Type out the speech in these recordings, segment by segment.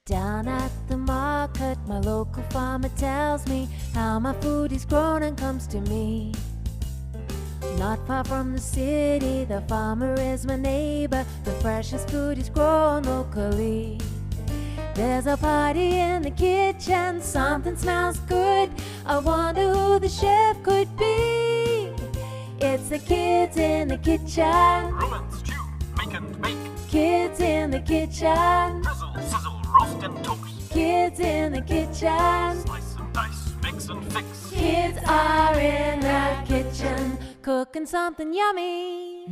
Down at the market, my local farmer tells me how my food is grown and comes to me. Not far from the city, the farmer is my neighbor. The freshest food is grown locally. There's a party in the kitchen, something smells good. I wonder who the chef could be. It's the kids in the kitchen. Roll and stew, make and bake. Kids in the kitchen. Drizzle, sizzle, roast and toast. Kids in the kitchen. Slice and dice, mix and fix. Kids are in the kitchen, cooking something yummy.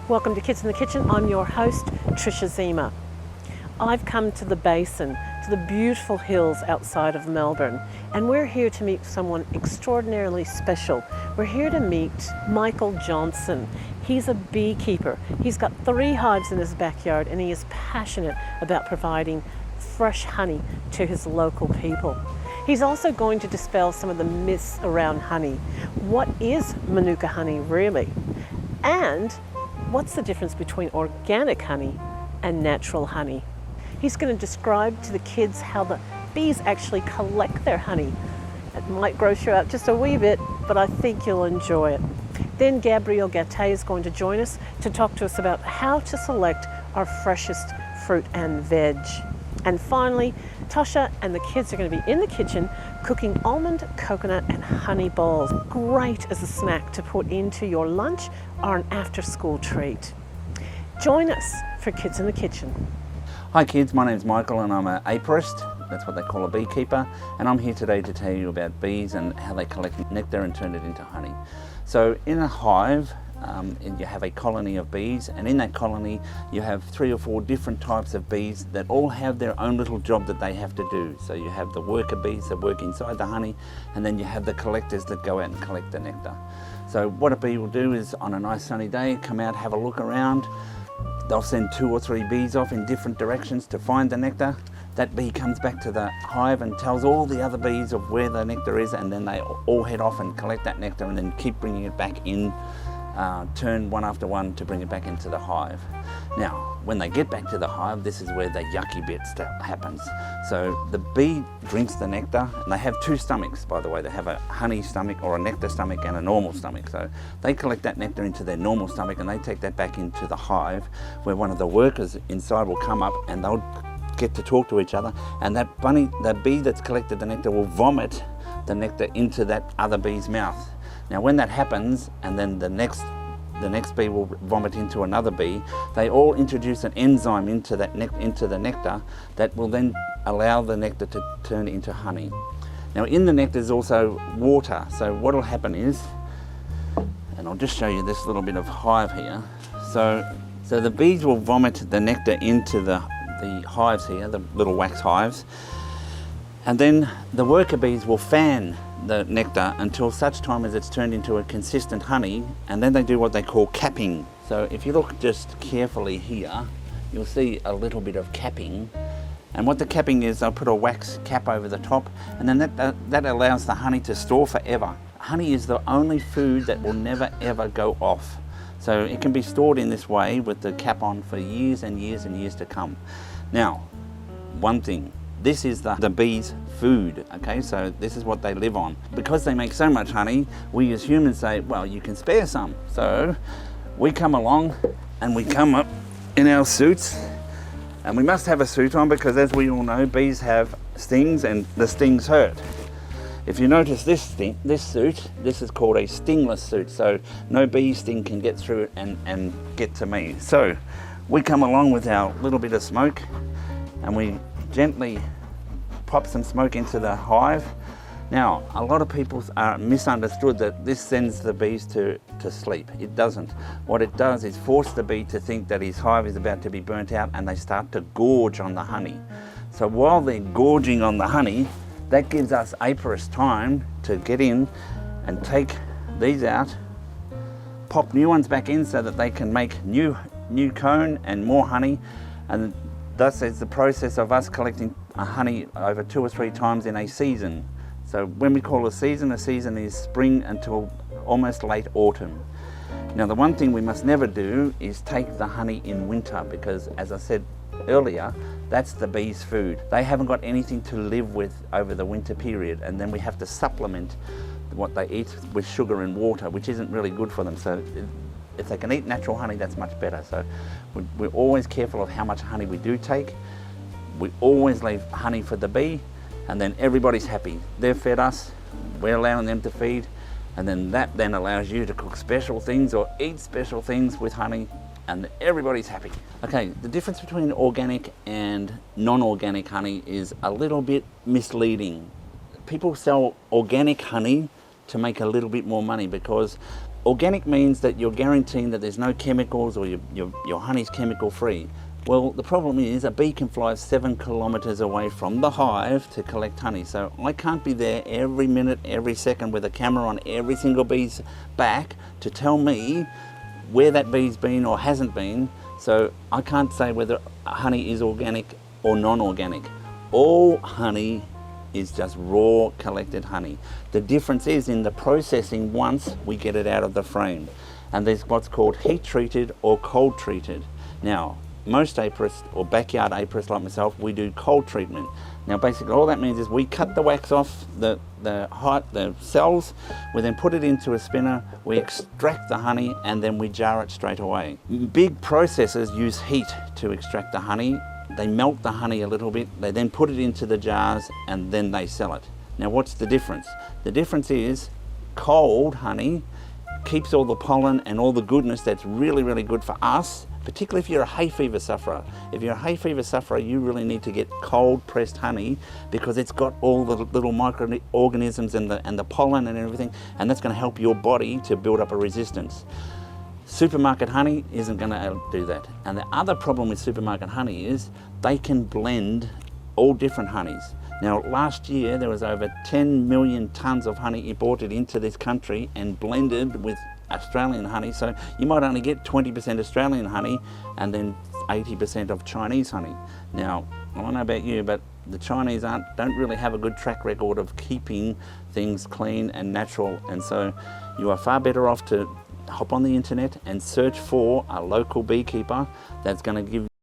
Welcome to Kids in the Kitchen. I'm your host, Tricia Ziemer. I've come to the basin, to the beautiful hills outside of Melbourne, and we're here to meet someone extraordinarily special. We're here to meet Michael Johnson. He's a beekeeper. He's got 3 hives in his backyard, and he is passionate about providing fresh honey to his local people. He's also going to dispel some of the myths around honey. What is Manuka honey really? And what's the difference between organic honey and natural honey? He's going to describe to the kids how the bees actually collect their honey. It might gross you out just a wee bit, but I think you'll enjoy it. Then Gabriel is going to join us to talk to us about how to select our freshest fruit and veg. And finally, Tasha and the kids are going to be in the kitchen cooking almond, coconut and honey balls. Great as a snack to put into your lunch or an after-school treat. Join us for Kids in the Kitchen. Hi kids, my name's Michael and I'm an apiarist, that's what they call a beekeeper, and I'm here today to tell you about bees and how they collect nectar and turn it into honey. So in a hive, you have a colony of bees, and in that colony you have 3 or 4 different types of bees that all have their own little job that they have to do. So you have the worker bees that work inside the honey, and then you have the collectors that go out and collect the nectar. So what a bee will do is on a nice sunny day come out, have a look around. They'll send 2 or 3 bees off in different directions to find the nectar. That bee comes back to the hive and tells all the other bees of where the nectar is, and then they all head off and collect that nectar and then keep bringing it back in, turn one after one to bring it back into the hive. Now, when they get back to the hive, this is where the yucky bit happens. So the bee drinks the nectar, and they have 2 stomachs, by the way. They have a honey stomach or a nectar stomach and a normal stomach. So they collect that nectar into their normal stomach and they take that back into the hive, where one of the workers inside will come up and they'll get to talk to each other, and that bee that's collected the nectar will vomit the nectar into that other bee's mouth. Now when that happens, and then the next bee will vomit into another bee, they all introduce an enzyme into the nectar that will then allow the nectar to turn into honey. Now in the nectar is also water, so what will happen is, and I'll just show you this little bit of hive here. So the bees will vomit the nectar into the hives here, the little wax hives, and then the worker bees will fan the nectar until such time as it's turned into a consistent honey, and then they do what they call capping. So if you look just carefully here, you'll see a little bit of capping, and what the capping is, they'll put a wax cap over the top, and then that allows the honey to store forever. Honey is the only food that will never ever go off. So it can be stored in this way with the cap on for years and years and years to come. Now, one thing, this is the bees' food, okay? So this is what they live on. Because they make so much honey, we as humans say, well, you can spare some. So we come along and we come up in our suits, and we must have a suit on because, as we all know, bees have stings and the stings hurt. If you notice this suit, this is called a stingless suit, so no bee sting can get through it and get to me. So we come along with our little bit of smoke, and we gently pop some smoke into the hive, Now, a lot of people are misunderstood that this sends the bees to sleep. It doesn't. What it does is force the bee to think that his hive is about to be burnt out, and they start to gorge on the honey. So while they're gorging on the honey, that gives us aporists time to get in and take these out, pop new ones back in so that they can make new comb and more honey, and thus it's the process of us collecting honey over 2 or 3 times in a season. So when we call a season is spring until almost late autumn. Now the one thing we must never do is take the honey in winter, because as I said earlier, that's the bees' food. They haven't got anything to live with over the winter period, and then we have to supplement what they eat with sugar and water, which isn't really good for them. So if they can eat natural honey, that's much better. So we're always careful of how much honey we do take. We always leave honey for the bee, and then everybody's happy. They've fed us, we're allowing them to feed, and then that then allows you to cook special things or eat special things with honey, and everybody's happy. Okay, the difference between organic and non-organic honey is a little bit misleading. People sell organic honey to make a little bit more money, because organic means that you're guaranteeing that there's no chemicals, or your honey's chemical free. Well, the problem is a bee can fly 7 kilometers away from the hive to collect honey. So I can't be there every minute, every second with a camera on every single bee's back to tell me where that bee's been or hasn't been. So I can't say whether honey is organic or non-organic. All honey is just raw collected honey. The difference is in the processing once we get it out of the frame. And there's what's called heat treated or cold treated. Now, most aporists or backyard aporists like myself, we do cold treatment. Now basically all that means is we cut the wax off the cells, we then put it into a spinner, we extract the honey, and then we jar it straight away. Big processors use heat to extract the honey. They melt the honey a little bit, they then put it into the jars, and then they sell it. Now what's the difference? The difference is cold honey keeps all the pollen and all the goodness that's really, really good for us, particularly if you're a hay fever sufferer. If you're a hay fever sufferer, you really need to get cold pressed honey, because it's got all the little microorganisms and the pollen and everything, and that's going to help your body to build up a resistance. Supermarket honey isn't going to do that. And the other problem with supermarket honey is they can blend all different honeys. Now last year there was over 10 million tonnes of honey imported into this country and blended with Australian honey, so you might only get 20% Australian honey and then 80% of Chinese honey. Now, I don't know about you, but the Chinese don't really have a good track record of keeping things clean and natural, and so you are far better off to hop on the internet and search for a local beekeeper that's going to give